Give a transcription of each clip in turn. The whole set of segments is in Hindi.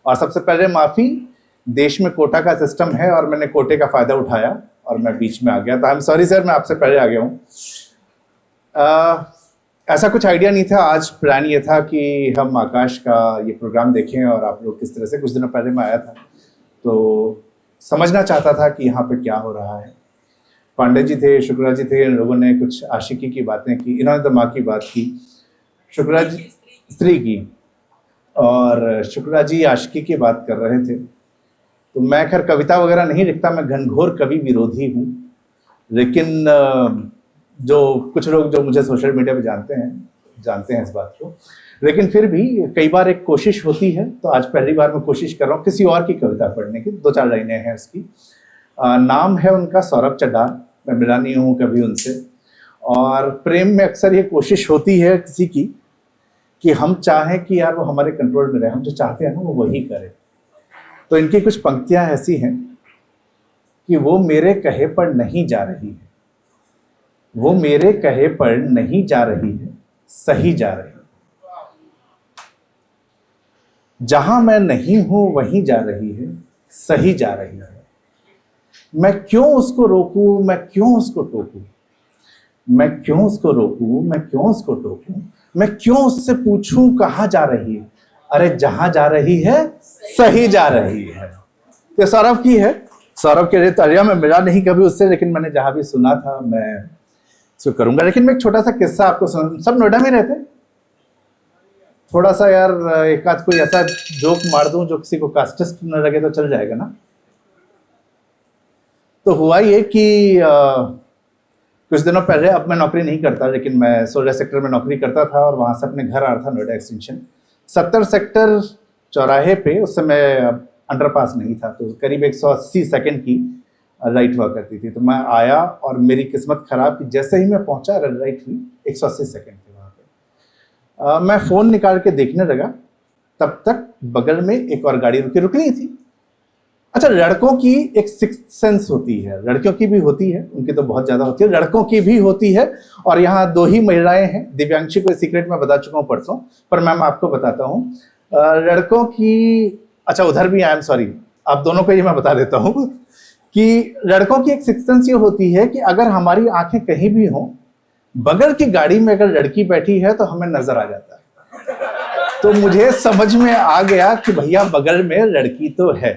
और सबसे पहले माफ़ी, देश में कोटा का सिस्टम है और मैंने कोटे का फ़ायदा उठाया और मैं बीच में आ गया। तो आई एम सॉरी सर, मैं आपसे पहले आ गया हूँ। ऐसा कुछ आइडिया नहीं था। आज प्लान ये था कि हम आकाश का ये प्रोग्राम देखें और आप लोग किस तरह से, कुछ दिनों पहले मैं आया था तो समझना चाहता था कि यहाँ पे क्या हो रहा है। पांडे जी थे, शुक्ला जी थे, इन लोगों ने कुछ आशिकी की बातें की, इन्होंने तो माँ की बात की, शुक्ला जी स्त्री की, और शुक्ला जी आशिकी की बात कर रहे थे। तो मैं खैर कविता वगैरह नहीं लिखता, मैं घनघोर कवि विरोधी हूँ, लेकिन जो कुछ लोग जो मुझे सोशल मीडिया पे जानते हैं इस बात को, लेकिन फिर भी कई बार एक कोशिश होती है। तो आज पहली बार मैं कोशिश कर रहा हूँ किसी और की कविता पढ़ने की। 2-4 लाइनें हैं उसकी। नाम है उनका सौरभ चड्ढार, मैं मिला नहीं हूँ कभी उनसे। और प्रेम में अक्सर ये कोशिश होती है किसी की कि हम चाहें कि यार वो हमारे कंट्रोल में रहे, हम जो चाहते हैं ना वो वही करे। तो इनकी कुछ पंक्तियां ऐसी हैं कि वो मेरे कहे पर नहीं जा रही है, वो मेरे कहे पर नहीं जा रही है, सही जा रही है। जहां मैं नहीं हूं वहीं जा रही है, सही जा रही है। मैं क्यों उसको रोकूं, मैं क्यों उसको टोकूं, मैं क्यों उसको रोकूं, मैं क्यों उसको टोकूं, मैं क्यों उससे पूछूं कहाँ जा रही है। अरे जहां जा रही है सही जा रही है। तो सौरभ की है, सौरभ के लिए तालियां। मैं मिला नहीं कभी उससे, लेकिन मैंने जहां भी सुना था मैं इसको करूंगा। लेकिन मैं एक छोटा सा किस्सा आपको सब नोएडा में रहते हैं, थोड़ा सा यार एक आध कोई ऐसा जोक मार दूं जो किसी को कास्टिस्ट न लगे तो चल जाएगा ना। तो हुआ ये कि कुछ दिनों पहले, अब मैं नौकरी नहीं करता लेकिन मैं 16 सेक्टर में नौकरी करता था और वहां से अपने घर आ रहा था नोएडा एक्सटेंशन। 70 सेक्टर चौराहे पे उस समय अंडरपास नहीं था, तो करीब 180 सेकंड की लाइट हुआ करती थी। तो मैं आया और मेरी किस्मत खराब कि जैसे ही मैं पहुंचा रेड लाइट हुई, 180 सेकंड थे वहाँ पे। मैं फ़ोन निकाल के देखने लगा, तब तक बगल में एक और गाड़ी रुक नहीं थी। अच्छा, लड़कों की एक सिक्स्थ सेंस होती है, लड़कियों की भी होती है, उनकी तो बहुत ज़्यादा होती है, लड़कों की भी होती है। और यहाँ 2 ही महिलाएं हैं, दिव्यांशी को सीक्रेट में बता चुका हूँ परसों, पर मैम आपको बताता हूँ लड़कों की। अच्छा, उधर भी आई एम सॉरी, आप दोनों को ये मैं बता देता हूँ कि लड़कों की एक सिक्स्थ सेंस ये होती है कि अगर हमारी आंखें कहीं भी हों, बगल की गाड़ी में अगर लड़की बैठी है तो हमें नजर आ जाता है। तो मुझे समझ में आ गया कि भैया बगल में लड़की तो है।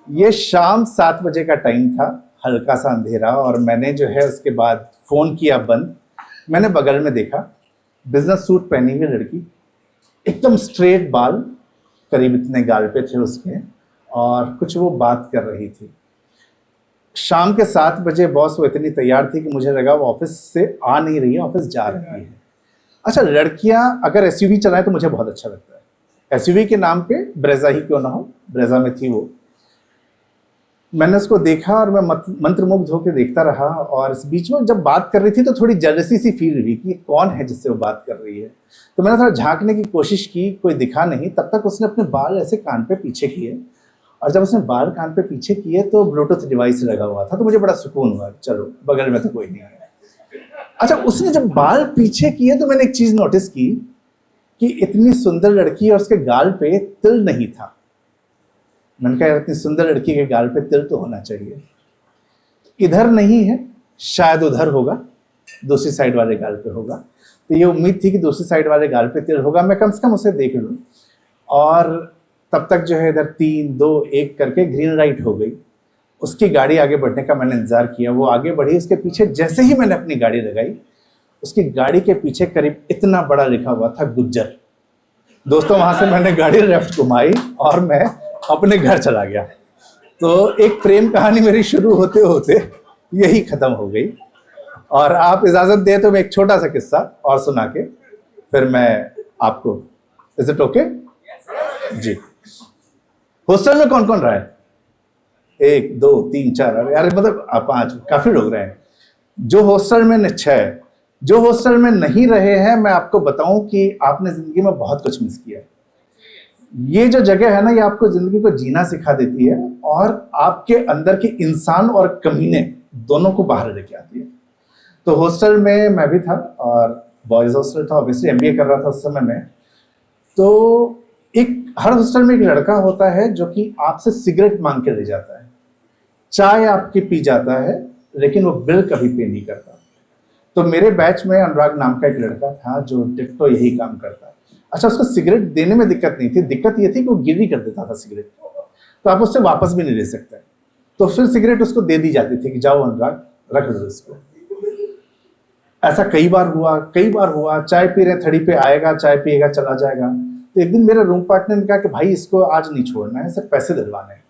ये शाम 7 बजे का टाइम था, हल्का सा अंधेरा, और मैंने जो है उसके बाद फोन किया बंद। मैंने बगल में देखा, बिजनेस सूट पहनी हुई लड़की, एकदम स्ट्रेट बाल, करीब इतने गाल पे थे उसके, और कुछ वो बात कर रही थी। शाम के 7 बजे बॉस वो इतनी तैयार थी कि मुझे लगा वो ऑफिस से आ नहीं रही है, ऑफिस जा रही है। अच्छा, लड़कियां अगर एसयूवी चलाएं तो मुझे बहुत अच्छा लगता है। एसयूवी के नाम पे ब्रेजा ही क्यों ना हो, ब्रेजा में थी वो। मैंने उसको देखा और मैं मंत्रमुग्ध होकर देखता रहा। और इस बीच में जब बात कर रही थी तो थोड़ी जेलसी सी फील हुई कि कौन है जिससे वो बात कर रही है। तो मैंने थोड़ा झांकने की कोशिश की, कोई दिखा नहीं। तब तक उसने अपने बाल ऐसे कान पे पीछे किए, और जब उसने बाल कान पे पीछे किए तो ब्लूटूथ डिवाइस लगा हुआ था, तो मुझे बड़ा सुकून हुआ, चलो बगल में तो कोई नहीं है। अच्छा, उसने जब बाल पीछे किए तो मैंने एक चीज नोटिस की कि इतनी सुंदर लड़की और उसके गाल पे तिल नहीं था। मैंने कहा इतनी सुंदर लड़की के गाल पे तिल तो होना चाहिए। इधर नहीं है, शायद उधर होगा, दूसरी साइड वाले गाल पे होगा। तो ये उम्मीद थी कि दूसरी साइड वाले गाल पे तिल होगा, मैं कम से कम उसे देख लूं। और तब तक जो है इधर 3, 2, 1 करके ग्रीन लाइट हो गई। उसकी गाड़ी आगे बढ़ने का मैंने इंतजार किया, वो आगे बढ़ी। उसके पीछे जैसे ही मैंने अपनी गाड़ी लगाई, उसकी गाड़ी के पीछे करीब इतना बड़ा लिखा हुआ था गुज्जर। दोस्तों, वहां से मैंने गाड़ी लेफ्ट घुमाई और मैं अपने घर चला गया। तो एक प्रेम कहानी मेरी शुरू होते होते यही खत्म हो गई। और आप इजाजत दे तो मैं एक छोटा सा किस्सा और सुना के फिर मैं आपको, इज इट ओके जी? हॉस्टल में कौन कौन रहा है? 1, 2, 3, 4, यार मतलब 5, काफी लोग रहे हैं। जो हॉस्टल में 6, जो हॉस्टल में नहीं रहे हैं, मैं आपको बताऊं कि आपने जिंदगी में बहुत कुछ मिस किया है। ये जो जगह है ना, ये आपको जिंदगी को जीना सिखा देती है और आपके अंदर के इंसान और कमीने दोनों को बाहर लेके आती है। तो हॉस्टल में मैं भी था और बॉयज हॉस्टल था, ऑब्वियसली एमबीए कर रहा था उस समय में। तो एक हर हॉस्टल में एक लड़का होता है जो कि आपसे सिगरेट मांग के ले जाता है, चाय आपकी पी जाता है, लेकिन वो बिल कभी पे नहीं करता। तो मेरे बैच में अनुराग नाम का एक लड़का था जो डिट्टो यही काम करता है। अच्छा, उसको सिगरेट देने में दिक्कत नहीं थी, दिक्कत ये थी कि वो गिरी कर देता था सिगरेट, तो आप उससे वापस भी नहीं ले सकते। तो फिर सिगरेट उसको दे दी जाती थी कि जाओ अनुराग रख दो इसको। ऐसा कई बार हुआ, चाय पी रहे थड़ी पे आएगा, चाय पिएगा, चला जाएगा। तो एक दिन मेरे रूम पार्टनर ने कहा कि भाई इसको आज नहीं छोड़ना है, सिर्फ पैसे दिलवाने हैं।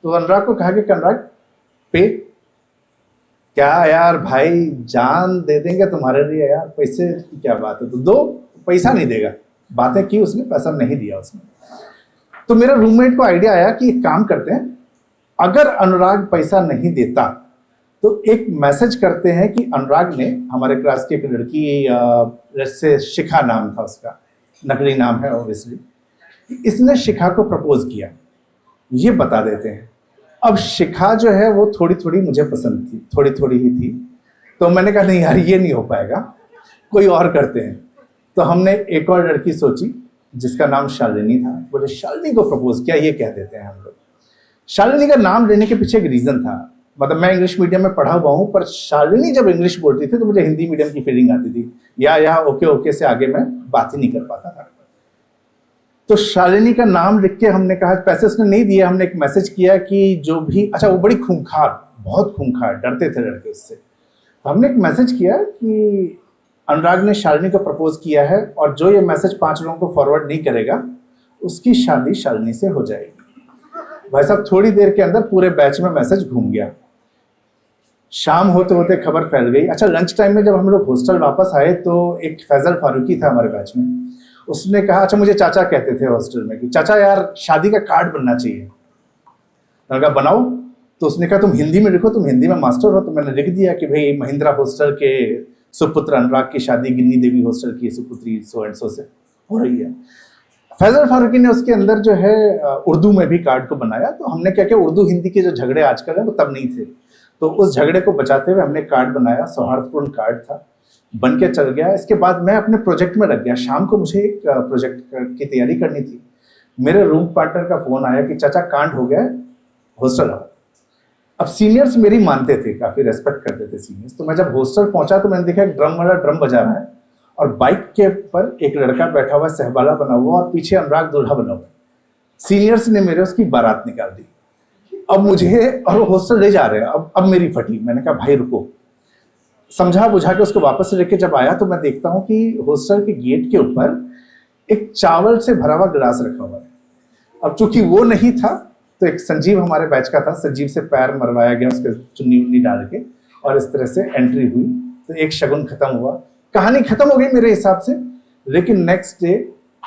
तो अनुराग को कहा कि अनुराग पे, क्या यार भाई जान दे देंगे तुम्हारे लिए यार, पैसे की क्या बात है, तो दो, पैसा नहीं देगा। बातें की उसने, पैसा नहीं दिया उसने। तो मेरा रूममेट को आइडिया आया कि एक काम करते हैं, अगर अनुराग पैसा नहीं देता तो एक मैसेज करते हैं कि अनुराग ने, हमारे क्लास की एक लड़की जैसे शिखा नाम था उसका, नकली नाम है ऑब्वियसली, इसने शिखा को प्रपोज किया, ये बता देते हैं। अब शिखा जो है वो थोड़ी थोड़ी मुझे पसंद थी, थोड़ी थोड़ी ही थी। तो मैंने कहा नहीं यार ये नहीं हो पाएगा, कोई और करते हैं। तो हमने एक और लड़की सोची जिसका नाम शालिनी था। बोले शालिनी को प्रपोज किया, ये कह देते हैं हम लोग। शालिनी का नाम लेने के पीछे एक रीजन था, मतलब मैं इंग्लिश मीडियम में पढ़ा हुआ हूँ, पर शालिनी जब इंग्लिश बोलती थी तो मुझे हिंदी मीडियम की फीलिंग आती थी, या ओके ओके से आगे मैं बात ही नहीं कर पाता था। तो शालिनी का नाम लिख के हमने कहा, पैसे उसने नहीं दिए, हमने एक मैसेज किया कि जो भी, अच्छा वो बड़ी खूंखार, बहुत खूंखार, डरते थे लड़के उससे। तो हमने एक मैसेज किया कि अनुराग ने शालिनी को प्रपोज किया है और जो ये मैसेज 5 लोगों को फॉरवर्ड नहीं करेगा उसकी शादी शालिनी से हो जाएगी। भाई साहब थोड़ी देर के अंदर पूरे बैच में मैसेज घूम गया। शाम होते होते खबर फैल गई। अच्छा, लंच टाइम में जब हम लोग हॉस्टल वापस आए तो एक फैजल फारूकी था हमारे बैच में, उसने कहा, अच्छा मुझे चाचा कहते थे हॉस्टल में कि चाचा यार शादी का कार्ड बनना चाहिए। तो कहा बनाओ। तो उसने कहा तुम हिंदी में लिखो, तुम हिंदी में मास्टर हो। तो मैंने लिख दिया कि भाई महिंद्रा हॉस्टल के सुपुत्र अनुराग की शादी गिन्नी देवी हॉस्टल की सुपुत्री सो एंड सो से हो रही है। फैजल फारूकी ने उसके अंदर जो है उर्दू में भी कार्ड को बनाया। तो हमने क्या किया, उर्दू हिंदी के जो झगड़े आजकल है वो तब नहीं थे, तो उस झगड़े को बचाते हुए हमने कार्ड बनाया, सौहार्दपूर्ण कार्ड था, बन के चल गया। इसके बाद मैं अपने प्रोजेक्ट में लग गया। शाम को मुझे एक प्रोजेक्ट की तैयारी करनी थी। मेरे रूम पार्टनर का फोन आया कि चाचा कांड हो गया, हॉस्टल आओ। अब सीनियर्स मेरी मानते थे, काफी रेस्पेक्ट करते थे सीनियर्स। तो मैं जब हॉस्टल पहुंचा तो मैंने देखा एक ड्रम वाला ड्रम बजा रहा है और बाइक के ऊपर एक लड़का बैठा हुआ है, सहबाला बना हुआ, और पीछे अनुराग दूल्हा बना हुआ। सीनियर्स ने मेरे उसकी बारात निकाल दी। अब मुझे, और वो हॉस्टल ले जा रहे हैं, अब मेरी फटी। मैंने कहा भाई रुको, समझा बुझा के उसको वापस से लेके जब आया तो मैं देखता हूँ कि हॉस्टल के गेट के ऊपर एक चावल से भरा हुआ गिलास रखा हुआ है। अब चूंकि वो नहीं था तो एक संजीव हमारे बैच का था, संजीव से पैर मरवाया गया उसके चुन्नी उन्नी डाल के, और इस तरह से एंट्री हुई। तो एक शगुन खत्म हुआ, कहानी खत्म हो गई मेरे हिसाब से। लेकिन नेक्स्ट डे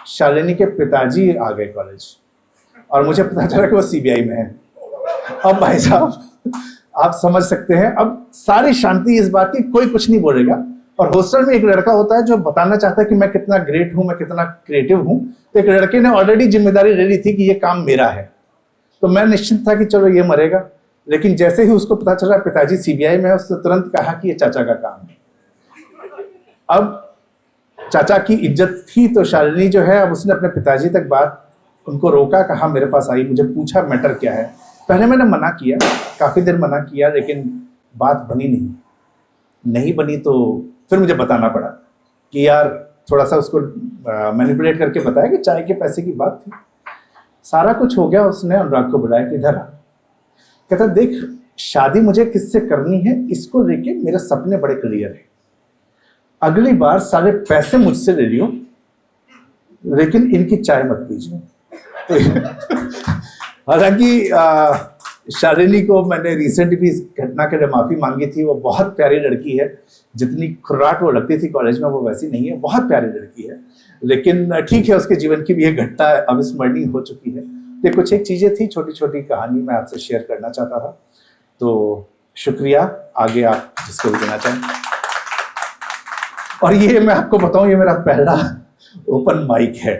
शालिनी के पिताजी आ गए कॉलेज और मुझे पता चला कि वो सीबीआई में है। अब भाई साहब आप समझ सकते हैं, अब सारी शांति इस बात की, कोई कुछ नहीं बोलेगा। और हॉस्टल में एक लड़का होता है जो बताना चाहता है कि मैं कितना ग्रेट हूं, मैं कितना क्रिएटिव हूं। तो एक लड़के ने ऑलरेडी जिम्मेदारी ले ली थी कि ये काम मेरा है। तो मैं निश्चित था कि चलो ये मरेगा। लेकिन जैसे ही उसको पता चला पिताजी सीबीआई में है, उसने तुरंत कहा कि ये चाचा का काम है। अब चाचा की इज्जत थी तो शालिनी जो है, अब उसने अपने पिताजी तक बात, उनको रोका, कहा मेरे पास आई, मुझे पूछा मैटर क्या है। पहले मैंने मना किया, काफ़ी देर मना किया, लेकिन बात बनी नहीं बनी। तो फिर मुझे बताना पड़ा कि यार थोड़ा सा उसको मैनिपुलेट करके बताया कि चाय के पैसे की बात थी। सारा कुछ हो गया। उसने अनुराग को बुलाया कि इधर आ। कहता देख, शादी मुझे किससे करनी है इसको लेके मेरे सपने बड़े क्लियर है। अगली बार सारे पैसे मुझसे ले लियो, लेकिन इनकी चाय मत पीजिए। हालांकि शालिनी को मैंने रिसेंट भी इस घटना के लिए माफ़ी मांगी थी। वो बहुत प्यारी लड़की है, जितनी खुर्राट वो लगती थी कॉलेज में वो वैसी नहीं है, बहुत प्यारी लड़की है। लेकिन ठीक है, उसके जीवन की भी एक घटना अविस्मरणीय हो चुकी है। तो कुछ एक चीज़ें थी, छोटी छोटी कहानी मैं आपसे शेयर करना चाहता था। तो शुक्रिया, आगे आप जिसको भी देना चाहें। और ये मैं आपको बताऊं, ये मेरा पहला ओपन माइक है।